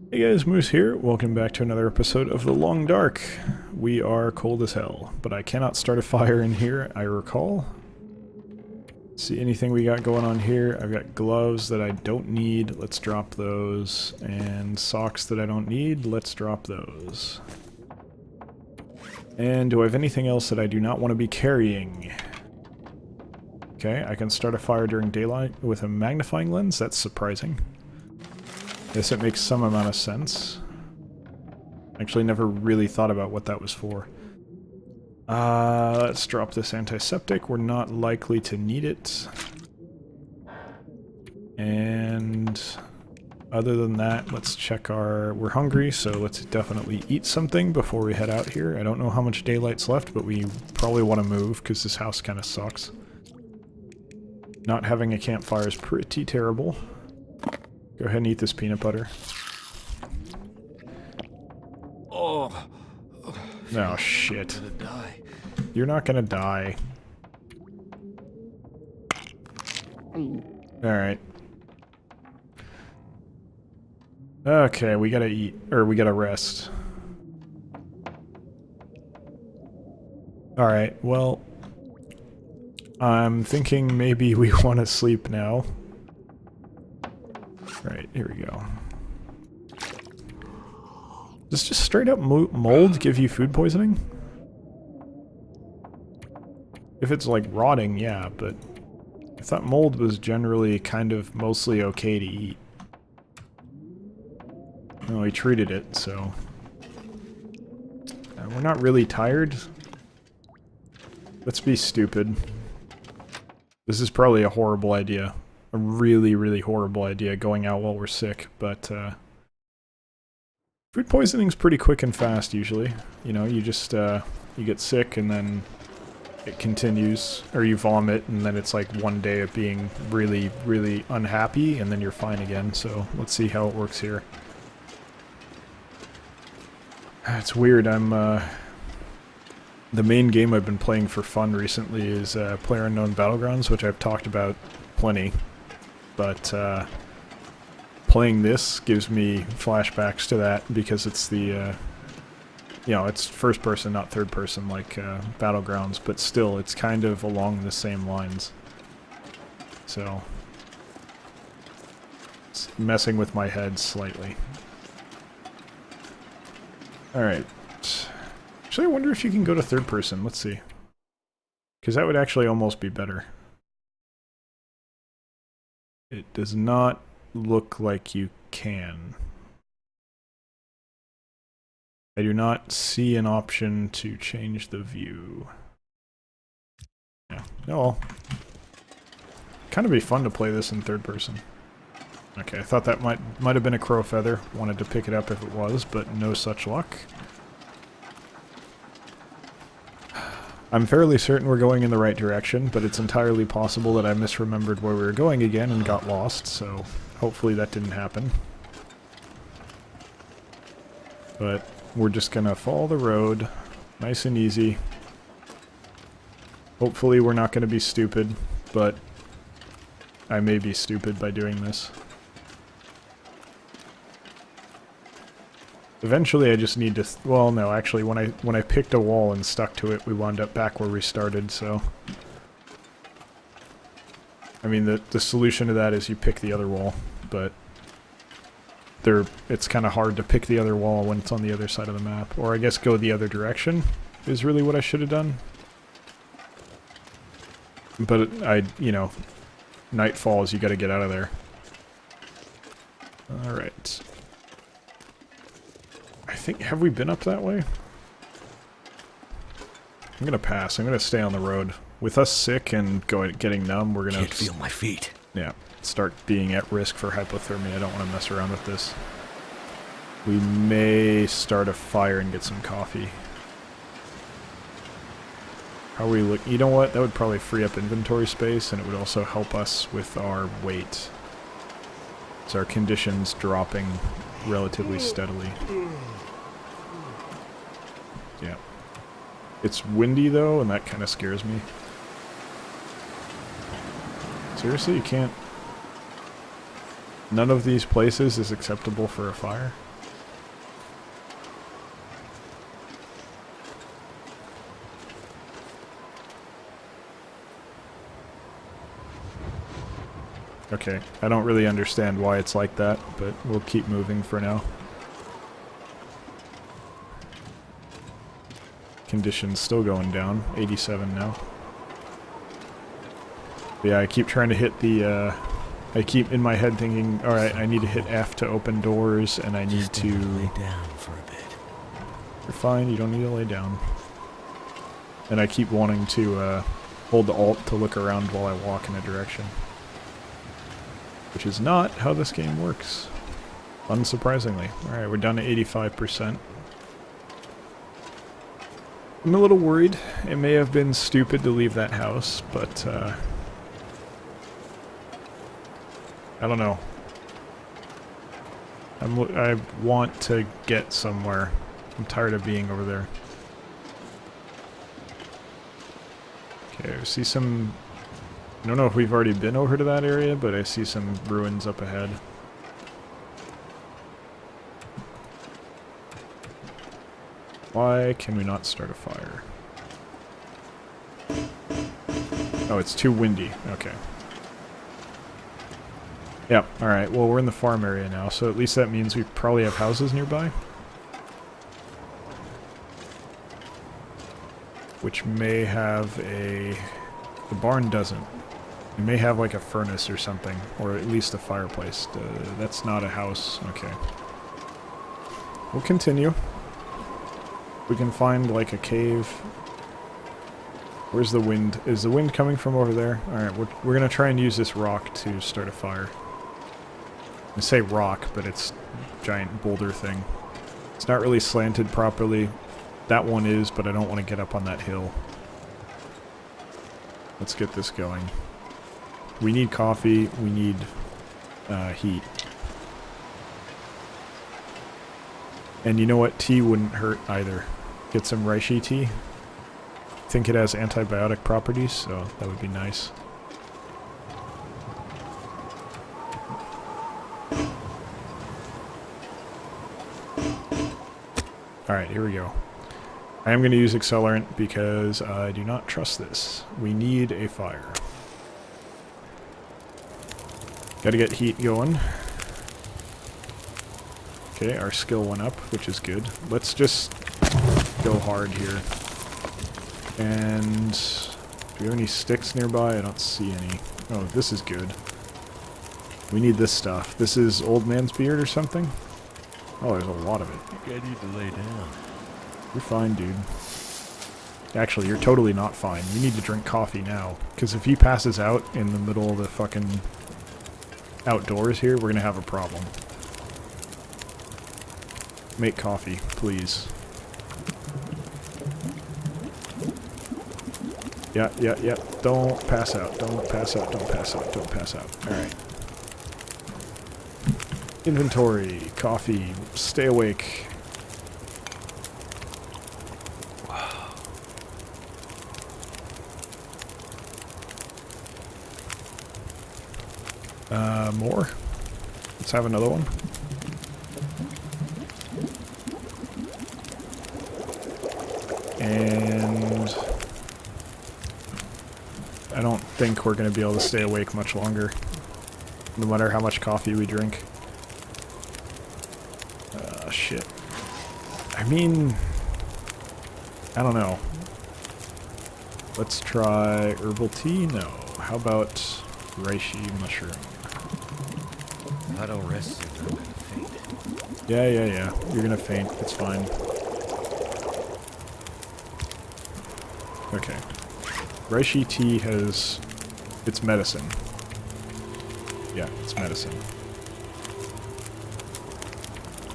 Hey guys, Moose here. Welcome back to another episode of The Long Dark. We are cold as hell, but I cannot start a fire in here, I recall. See anything we got going on here? I've got gloves that I don't need. Let's drop those. And socks that I don't need. Let's drop those. And do I have anything else that I do not want to be carrying? Okay, I can start a fire during daylight with a magnifying lens. That's surprising. Guess it makes some amount of sense. Actually never really thought about what that was for. Let's drop this antiseptic. We're not likely to need it. And other than that, let's check our... We're hungry, so let's definitely eat something before we head out here. I don't know how much daylight's left, but we probably want to move because this house kind of sucks. Not having a campfire is pretty terrible. Go ahead and eat this peanut butter. Oh shit. I'm gonna die. You're not gonna die. Alright. Okay, we gotta eat. Or we gotta rest. Alright, well... I'm thinking maybe we want to sleep now. Right, here we go. Does just straight up mold give you food poisoning? If it's like rotting, yeah, but I thought mold was generally kind of mostly okay to eat. Well, we treated it, so... we're not really tired. Let's be stupid. This is probably a horrible idea. A really, really horrible idea going out while we're sick, but food poisoning's pretty quick and fast usually. You know, you just you get sick and then it continues, or you vomit and then it's like one day of being really, really unhappy and then you're fine again. So let's see how it works here. It's weird, I'm the main game I've been playing for fun recently is PlayerUnknown's Battlegrounds, which I've talked about plenty. But playing this gives me flashbacks to that because it's the, you know, it's first person, not third person like Battlegrounds, but still, it's kind of along the same lines. So, it's messing with my head slightly. Alright. Actually, I wonder if you can go to third person. Let's see. Because that would actually almost be better. It does not look like you can. I do not see an option to change the view. Yeah. Oh well. Kind of be fun to play this in third person. Okay, I thought that might have been a crow feather. Wanted to pick it up if it was, but no such luck. I'm fairly certain we're going in the right direction, but it's entirely possible that I misremembered where we were going again and got lost, so hopefully that didn't happen. But we're just gonna follow the road, nice and easy. Hopefully we're not gonna be stupid, but I may be stupid by doing this. Eventually I just need to... well, no, actually, when I picked a wall and stuck to it, we wound up back where we started, so... I mean, the solution to that is you pick the other wall, but... it's kind of hard to pick the other wall when it's on the other side of the map. Or I guess go the other direction is really what I should have done. But you know, night falls, you gotta get out of there. Alright. I think, have we been up that way? I'm gonna pass. I'm gonna stay on the road. With us sick and getting numb, we're gonna... Can't feel my feet. Yeah, start being at risk for hypothermia. I don't want to mess around with this. We may start a fire and get some coffee. How are we look? You know what? That would probably free up inventory space, and it would also help us with our weight. So our condition's dropping relatively steadily. Yeah. It's windy though, and that kind of scares me. Seriously, you can't... None of these places is acceptable for a fire? Okay, I don't really understand why it's like that, but we'll keep moving for now. Conditions still going down, 87 now. But yeah, I keep trying to hit the, I keep in my head thinking, alright, I need to hit F to open doors, and I need to... lay down for a bit. You're fine, you don't need to lay down. And I keep wanting to, hold the Alt to look around while I walk in a direction. Which is not how this game works. Unsurprisingly. Alright, we're down to 85%. I'm a little worried. It may have been stupid to leave that house, but, I don't know. I want to get somewhere. I'm tired of being over there. Okay, I see some... I don't know if we've already been over to that area, but I see some ruins up ahead. Why can we not start a fire? Oh, it's too windy. Okay. Yep, alright. Well, we're in the farm area now, so at least that means we probably have houses nearby. Which may have a... The barn doesn't. It may have like a furnace or something, or at least a fireplace. That's not a house. Okay. We'll continue. We can find like a cave. Where's the wind? Is the wind coming from over there? Alright, we're gonna try and use this rock to start a fire. I say rock, but it's a giant boulder thing. It's not really slanted properly. That one is, but I don't want to get up on that hill. Let's get this going. We need coffee. We need heat. And you know what? Tea wouldn't hurt either. Get some reishi tea. I think it has antibiotic properties, so that would be nice. Alright, here we go. I am going to use accelerant because I do not trust this. We need a fire. Gotta get heat going. Okay, our skill went up, which is good. Let's just go hard here. And do we have any sticks nearby? I don't see any. Oh, this is good. We need this stuff. This is old man's beard or something? Oh, there's a lot of it. I think I need to lay down. You're fine, dude. Actually, you're totally not fine. You need to drink coffee now. Because if he passes out in the middle of the fucking outdoors here, we're gonna have a problem. Make coffee, please. Yeah. Don't pass out. Don't pass out. Don't pass out. Don't pass out. Alright. Inventory. Coffee. Stay awake. More. Let's have another one. And I don't think we're going to be able to stay awake much longer, no matter how much coffee we drink. Shit. I mean, I don't know. Let's try herbal tea? No. How about reishi mushroom? If I don't rest soon, I'm gonna faint. Yeah. You're gonna faint. It's fine. Okay. Reishi tea has... It's medicine. Yeah, it's medicine.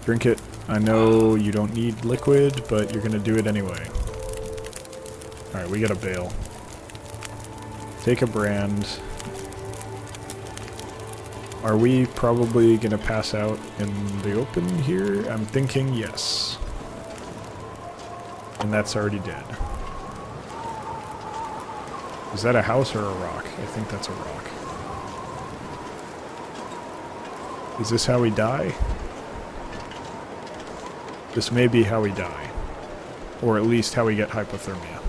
Drink it. I know you don't need liquid, but you're gonna do it anyway. Alright, we got a bale. Take a brand. Are we probably gonna pass out in the open here? I'm thinking yes. And that's already dead. Is that a house or a rock? I think that's a rock. Is this how we die? This may be how we die. Or at least how we get hypothermia.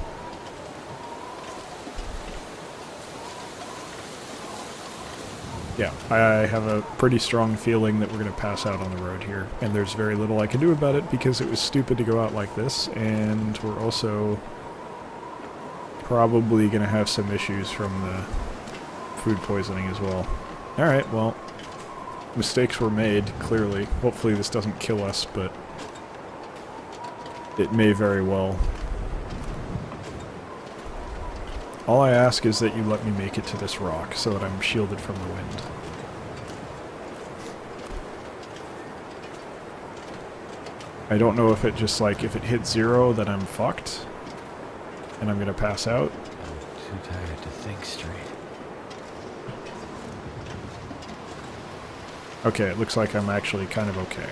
Yeah, I have a pretty strong feeling that we're going to pass out on the road here, and there's very little I can do about it because it was stupid to go out like this, and we're also probably going to have some issues from the food poisoning as well. Alright, well, mistakes were made, clearly. Hopefully this doesn't kill us, but it may very well. All I ask is that you let me make it to this rock so that I'm shielded from the wind. I don't know if it just like, if it hits 0 then I'm fucked and I'm gonna pass out. I'm too tired to think straight. Okay, it looks like I'm actually kind of okay.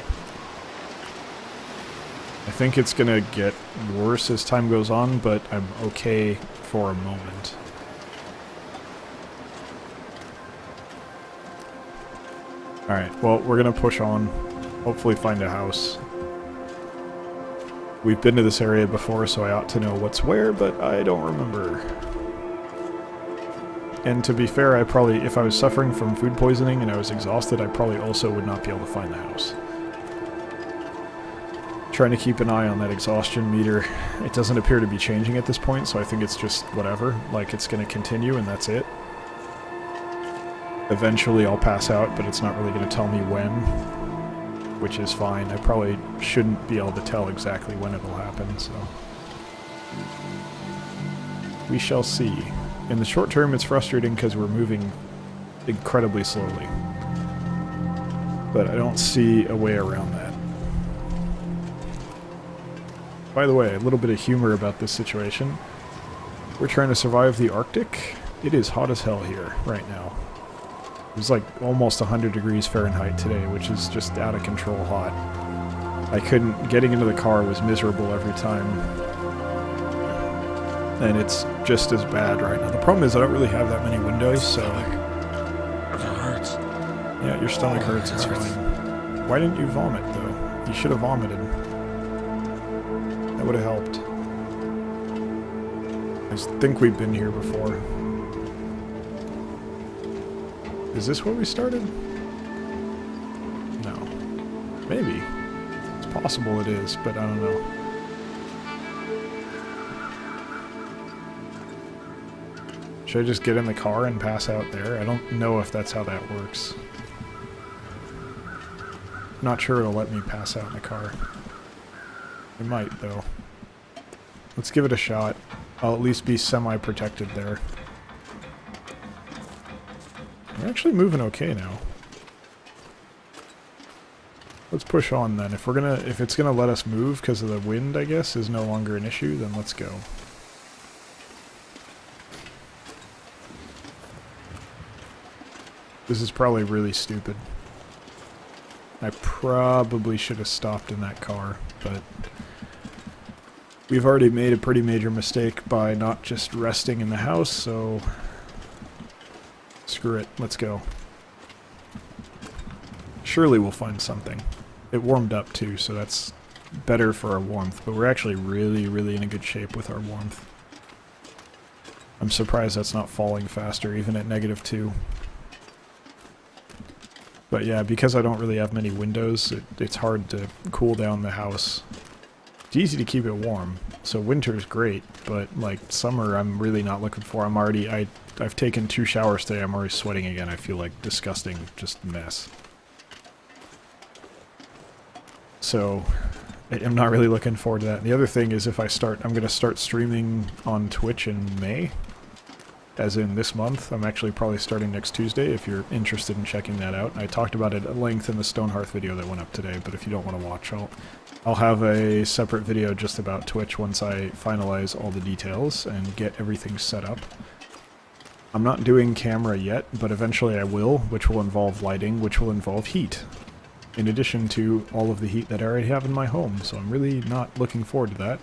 I think it's gonna get worse as time goes on, but I'm okay for a moment. Alright, well, we're gonna push on. Hopefully find a house. We've been to this area before, so I ought to know what's where, but I don't remember. And to be fair, I probably, if I was suffering from food poisoning and I was exhausted, I probably also would not be able to find the house. Trying to keep an eye on that exhaustion meter. It doesn't appear to be changing at this point, so I think it's just whatever. Like, it's going to continue and that's it. Eventually I'll pass out, but it's not really going to tell me when, which is fine. I probably shouldn't be able to tell exactly when it'll happen, so we shall see. In the short term, it's frustrating because we're moving incredibly slowly, but I don't see a way around that. By the way, a little bit of humor about this situation. We're trying to survive the Arctic. It is hot as hell here right now. It was like almost 100 degrees Fahrenheit today, which is just out of control hot. I couldn't, getting into the car was miserable every time. And it's just as bad right now. The problem is I don't really have that many windows, so... It hurts. Yeah, your stomach hurts, it's fine. Why didn't you vomit, though? You should have vomited. That would have helped. I think we've been here before. Is this where we started? No. Maybe. It's possible it is, but I don't know. Should I just get in the car and pass out there? I don't know if that's how that works. Not sure it'll let me pass out in the car. It might, though. Let's give it a shot. I'll at least be semi-protected there. We're actually moving okay now. Let's push on then. If it's gonna let us move because of the wind, I guess, is no longer an issue, then let's go. This is probably really stupid. I probably should have stopped in that car, but we've already made a pretty major mistake by not just resting in the house, so screw it, let's go. Surely we'll find something. It warmed up too, so that's better for our warmth, but we're actually really, really in a good shape with our warmth. I'm surprised that's not falling faster, even at -2. But yeah, because I don't really have many windows, it's hard to cool down the house. It's easy to keep it warm, so winter's great, but like summer I'm really not looking for. I've taken 2 showers today, I'm already sweating again. I feel like disgusting, just mess. So I'm not really looking forward to that. And the other thing is I'm going to start streaming on Twitch in May. As in this month. I'm actually probably starting next Tuesday if you're interested in checking that out. I talked about it at length in the Stonehearth video that went up today, but if you don't want to watch, I'll have a separate video just about Twitch once I finalize all the details and get everything set up. I'm not doing camera yet, but eventually I will, which will involve lighting, which will involve heat. In addition to all of the heat that I already have in my home, so I'm really not looking forward to that.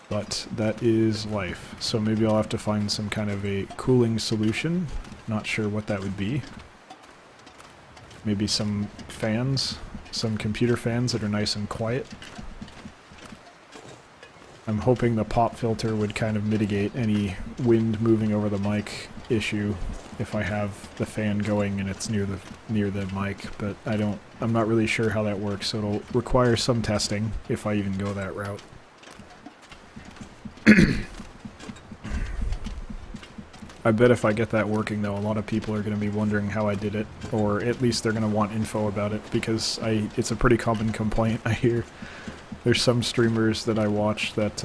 But that is life, so maybe I'll have to find some kind of a cooling solution. Not sure what that would be. Maybe some fans, some computer fans that are nice and quiet. I'm hoping the pop filter would kind of mitigate any wind moving over the mic issue if I have the fan going and it's near the mic, but I'm not really sure how that works, so it'll require some testing if I even go that route. I bet if I get that working, though, a lot of people are going to be wondering how I did it, or at least they're going to want info about it, because it's a pretty common complaint I hear. There's some streamers that I watch that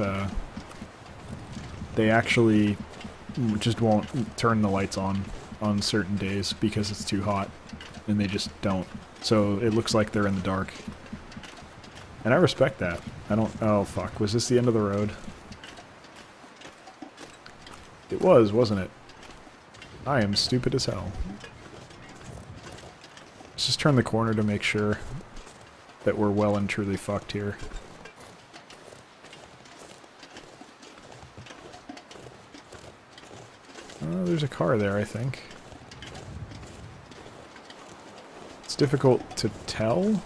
they actually just won't turn the lights on certain days because it's too hot, and they just don't. So it looks like they're in the dark. And I respect that. Oh fuck, was this the end of the road? It was, wasn't it? I am stupid as hell. Let's just turn the corner to make sure that we're well and truly fucked here. There's a car there, I think. It's difficult to tell.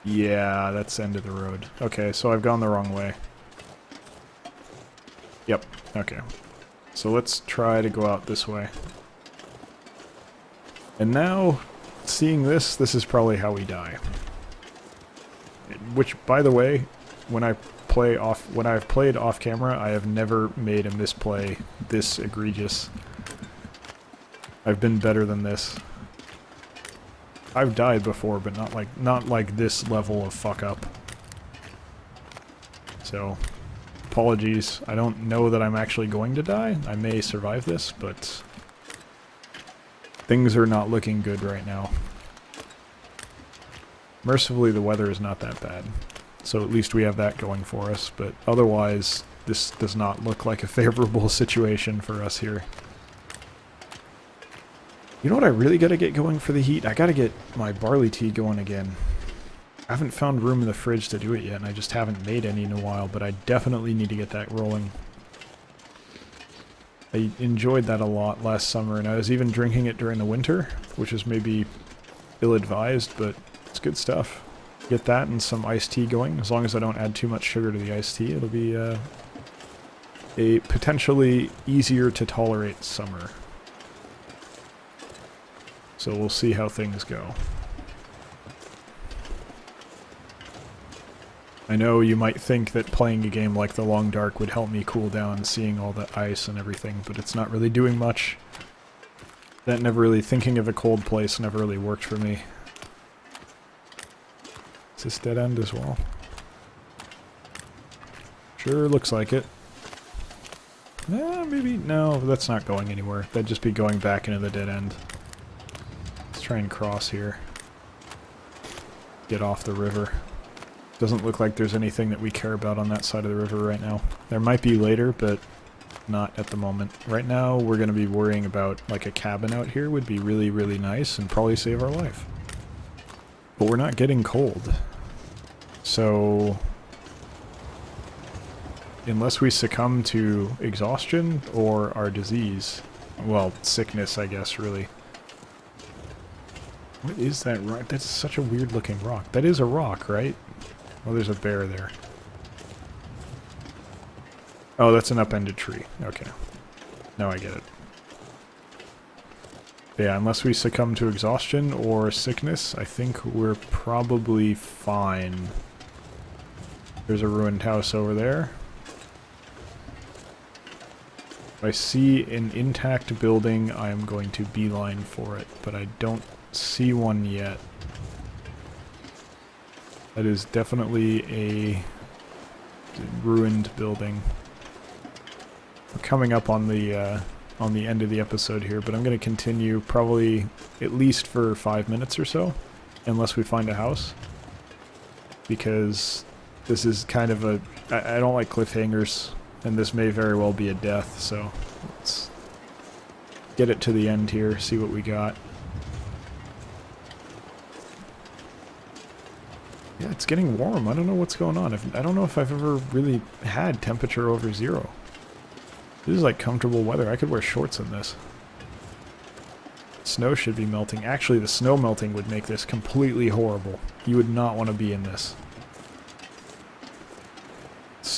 Yeah, that's the end of the road. Okay, so I've gone the wrong way. Yep, okay. So let's try to go out this way. And now, seeing this is probably how we die. Which, by the way, when I've played off camera, I have never made a misplay this egregious. I've been better than this. I've died before, but not like this level of fuck up. So, apologies. I don't know that I'm actually going to die. I may survive this, but things are not looking good right now. Mercifully, the weather is not that bad. So at least we have that going for us, but otherwise, this does not look like a favorable situation for us here. You know what I really gotta get going for the heat? I gotta get my barley tea going again. I haven't found room in the fridge to do it yet, and I just haven't made any in a while, but I definitely need to get that rolling. I enjoyed that a lot last summer, and I was even drinking it during the winter, which is maybe ill-advised, but it's good stuff. Get that and some iced tea going. As long as I don't add too much sugar to the iced tea, it'll be a potentially easier to tolerate summer. So we'll see how things go. I know you might think that playing a game like The Long Dark would help me cool down seeing all the ice and everything, but it's not really doing much. That never really, thinking of a cold place never really worked for me. Is this dead end as well? Sure looks like it. Maybe, no, that's not going anywhere. That'd just be going back into the dead end. Let's try and cross here. Get off the river. Doesn't look like there's anything that we care about on that side of the river right now. There might be later, but not at the moment. Right now, we're going to be worrying about, like, a cabin out here would be really, really nice and probably save our life. But we're not getting cold. So, unless we succumb to exhaustion or our disease, well, sickness, I guess, really. What is that rock? That's such a weird looking rock. That is a rock, right? Oh, there's a bear there. Oh, that's an upended tree. Okay. Now I get it. Yeah, unless we succumb to exhaustion or sickness, I think we're probably fine. There's a ruined house over there. If I see an intact building, I am going to beeline for it, but I don't see one yet. That is definitely a ruined building. We're coming up on the end of the episode here, but I'm going to continue probably at least for 5 minutes or so, unless we find a house. Because this is kind of a... I don't like cliffhangers, and this may very well be a death, so let's get it to the end here, see what we got. Yeah, it's getting warm. I don't know what's going on. I don't know if I've ever really had temperature over 0. This is like comfortable weather. I could wear shorts in this. Snow should be melting. Actually, the snow melting would make this completely horrible. You would not want to be in this.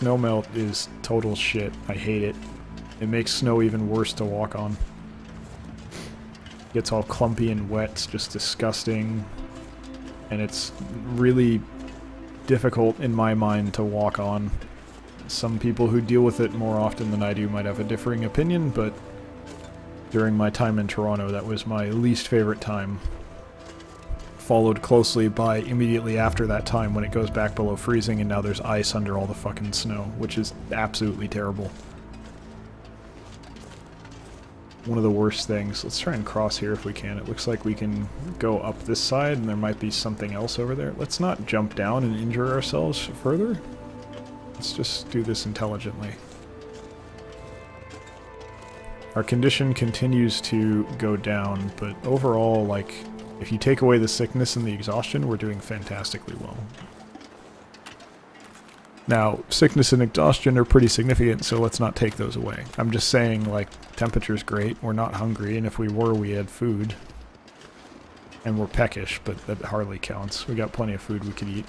snowmelt is total shit. I hate it. It makes snow even worse to walk on. Gets all clumpy and wet, it's just disgusting. And it's really difficult in my mind to walk on. Some people who deal with it more often than I do might have a differing opinion, but during my time in Toronto, that was my least favorite time. Followed closely by immediately after that time when it goes back below freezing and now there's ice under all the fucking snow, which is absolutely terrible. One of the worst things. Let's try and cross here if we can. It looks like we can go up this side and there might be something else over there. Let's not jump down and injure ourselves further. Let's just do this intelligently. Our condition continues to go down, but overall, like, if you take away the sickness and the exhaustion, we're doing fantastically well. Now, sickness and exhaustion are pretty significant, so let's not take those away. I'm just saying, like, temperature's great, we're not hungry, and if we were, we had food. And we're peckish, but that hardly counts. We got plenty of food we could eat.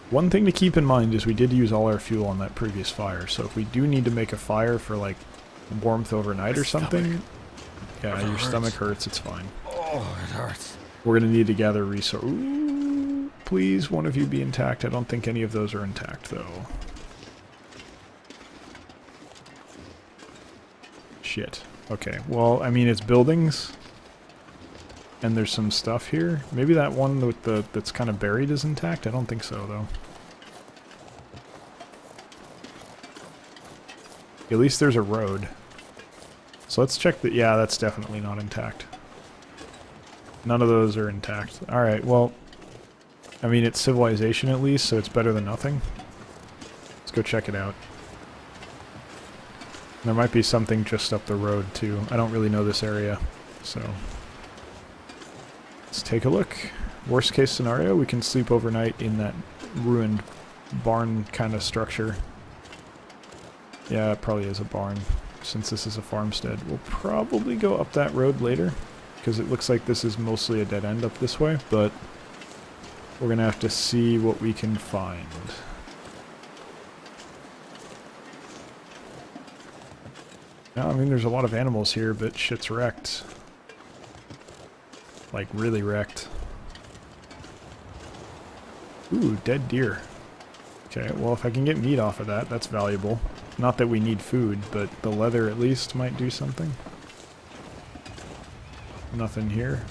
One thing to keep in mind is we did use all our fuel on that previous fire, so if we do need to make a fire for, like, warmth overnight or something... Yeah, your stomach hurts, it's fine. Oh, it hurts. We're gonna need to gather resources. Ooh, please, one of you be intact. I don't think any of those are intact, though. Shit. Okay, well, I mean, it's buildings. And there's some stuff here. Maybe that one with the that's kind of buried is intact? I don't think so, though. At least there's a road. So let's check that. Yeah, that's definitely not intact. None of those are intact. Alright, well, I mean, it's civilization at least, so it's better than nothing. Let's go check it out. There might be something just up the road, too. I don't really know this area, so... Let's take a look. Worst case scenario, we can sleep overnight in that ruined barn kind of structure. Yeah, it probably is a barn. Since this is a farmstead, we'll probably go up that road later, because it looks like this is mostly a dead end up this way, but we're gonna have to see what we can find. Now, I mean, there's a lot of animals here, but shit's wrecked. Like, really wrecked. Ooh, dead deer. Okay, well, if I can get meat off of that, that's valuable. Not that we need food, but the leather at least might do something. Nothing here.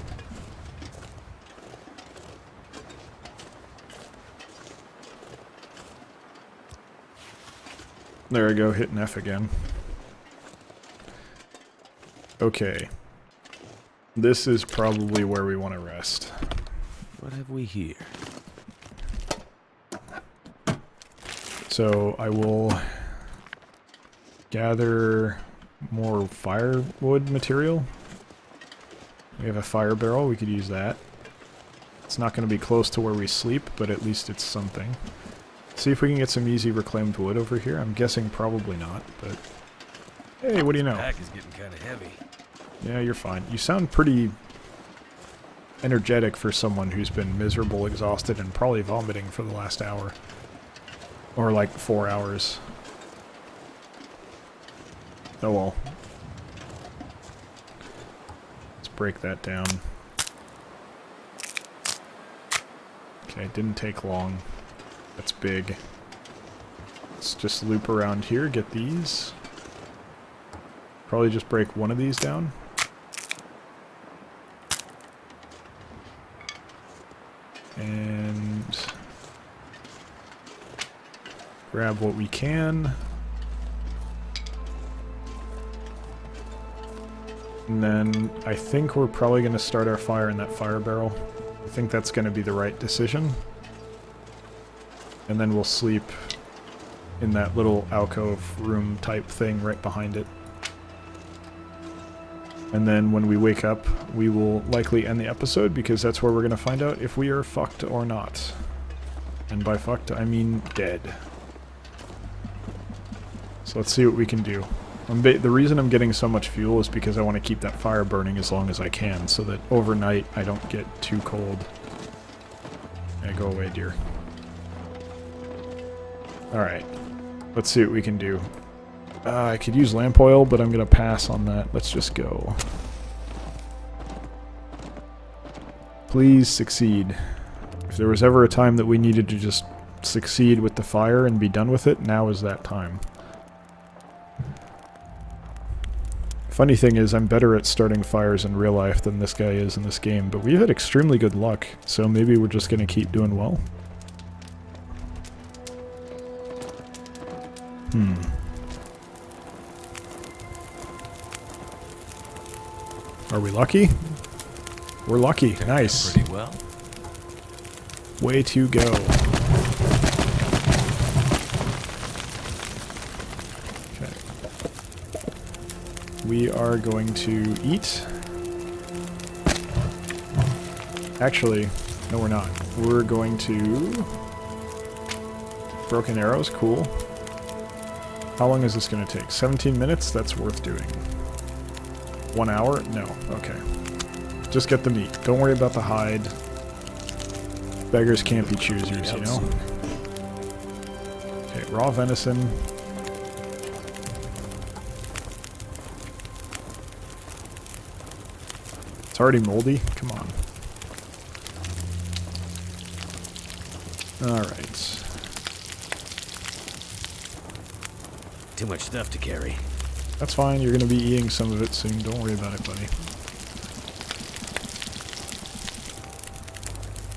There I go, hitting F again. Okay. This is probably where we want to rest. What have we here? So I will gather more firewood material. We have a fire barrel, we could use that. It's not going to be close to where we sleep, but at least it's something. See if we can get some easy reclaimed wood over here. I'm guessing probably not, but... Hey, what do you know? The pack is getting kind of heavy. Yeah, you're fine. You sound pretty energetic for someone who's been miserable, exhausted, and probably vomiting for the last hour. Or like 4 hours. Oh well. Let's break that down. Okay, it didn't take long. That's big. Let's just loop around here, get these. Probably just break one of these down. And grab what we can. And then I think we're probably going to start our fire in that fire barrel. I think that's going to be the right decision. And then we'll sleep in that little alcove room type thing right behind it. And then when we wake up, we will likely end the episode because that's where we're going to find out if we are fucked or not. And by fucked, I mean dead. So let's see what we can do. The reason I'm getting so much fuel is because I want to keep that fire burning as long as I can so that overnight I don't get too cold. Yeah, go away, dear. Alright. Let's see what we can do. I could use lamp oil, but I'm going to pass on that. Let's just go. Please succeed. If there was ever a time that we needed to just succeed with the fire and be done with it, now is that time. Funny thing is, I'm better at starting fires in real life than this guy is in this game, but we've had extremely good luck, so maybe we're just going to keep doing well. Are we lucky? We're lucky. Nice. Pretty well. Way to go. Okay. We are going to eat. Actually, no we're not. We're going to... Broken arrows, cool. How long is this going to take? 17 minutes? That's worth doing. 1 hour? No. Okay. Just get the meat. Don't worry about the hide. Beggars can't be choosers, you know? Okay, raw venison. It's already moldy? Come on. Alright. Too much stuff to carry. That's fine, you're gonna be eating some of it soon. Don't worry about it, buddy.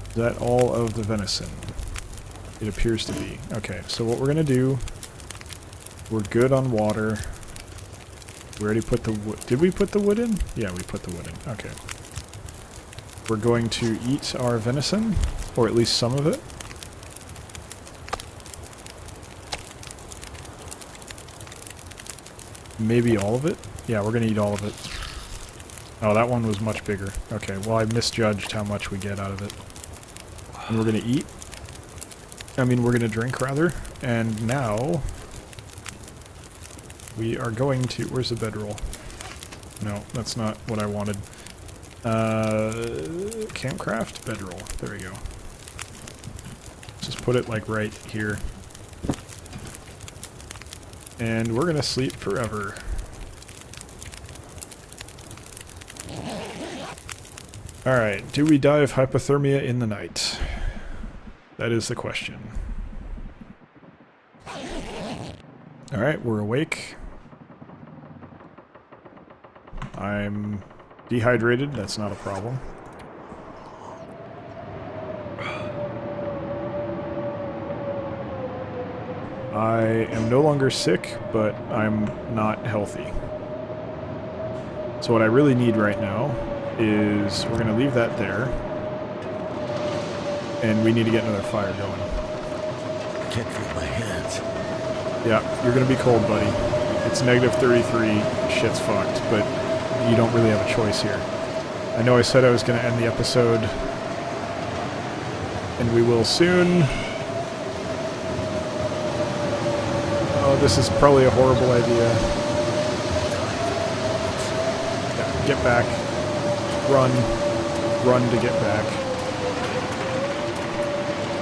Is that all of the venison? It appears to be. Okay, so what we're gonna do... We're good on water. We already put the wood... Did we put the wood in? Yeah, we put the wood in. Okay. We're going to eat our venison, or at least some of it. Maybe all of it? Yeah, we're gonna eat all of it. Oh, that one was much bigger. Okay, well I misjudged how much we get out of it. And we're gonna eat. I mean, we're gonna drink, rather. And now... we are going to... Where's the bedroll? No, that's not what I wanted. Campcraft? Bedroll. There we go. Just put it, like, right here. And we're gonna sleep forever. Alright, do we die of hypothermia in the night? That is the question. Alright, we're awake. I'm dehydrated, that's not a problem. I am no longer sick, but I'm not healthy. So what I really need right now is we're going to leave that there. And we need to get another fire going. Can't feel my hands. Yeah, you're going to be cold, buddy. It's negative 33, shit's fucked, but you don't really have a choice here. I know I said I was going to end the episode, and we will soon. Oh, this is probably a horrible idea. Yeah, get back. Run. Run to get back.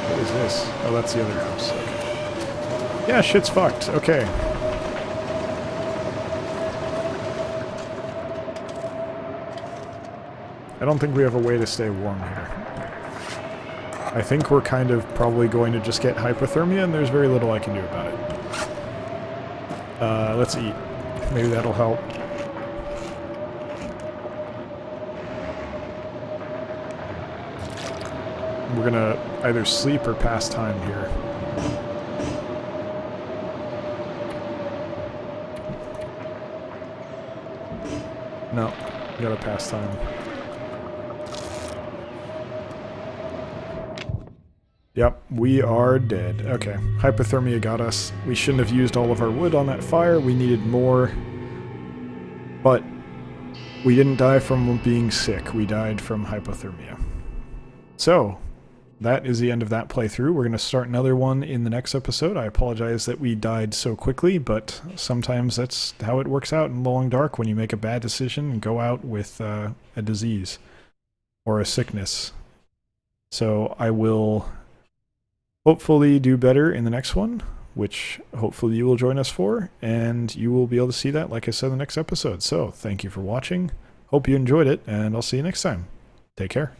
What is this? Oh, that's the other house. Okay. Yeah, shit's fucked. Okay. I don't think we have a way to stay warm here. I think we're kind of probably going to just get hypothermia, and there's very little I can do about it. Let's eat. Maybe that'll help. We're gonna either sleep or pass time here. No, we gotta pass time. Yep, we are dead. Okay, hypothermia got us. We shouldn't have used all of our wood on that fire. We needed more. But we didn't die from being sick. We died from hypothermia. So, that is the end of that playthrough. We're going to start another one in the next episode. I apologize that we died so quickly, but sometimes that's how it works out in Long Dark when you make a bad decision and go out with a disease or a sickness. So I will hopefully do better in the next one, which hopefully you will join us for, and you will be able to see that, like I said, in the next episode. So thank you for watching. Hope you enjoyed it, and I'll see you next time. Take care.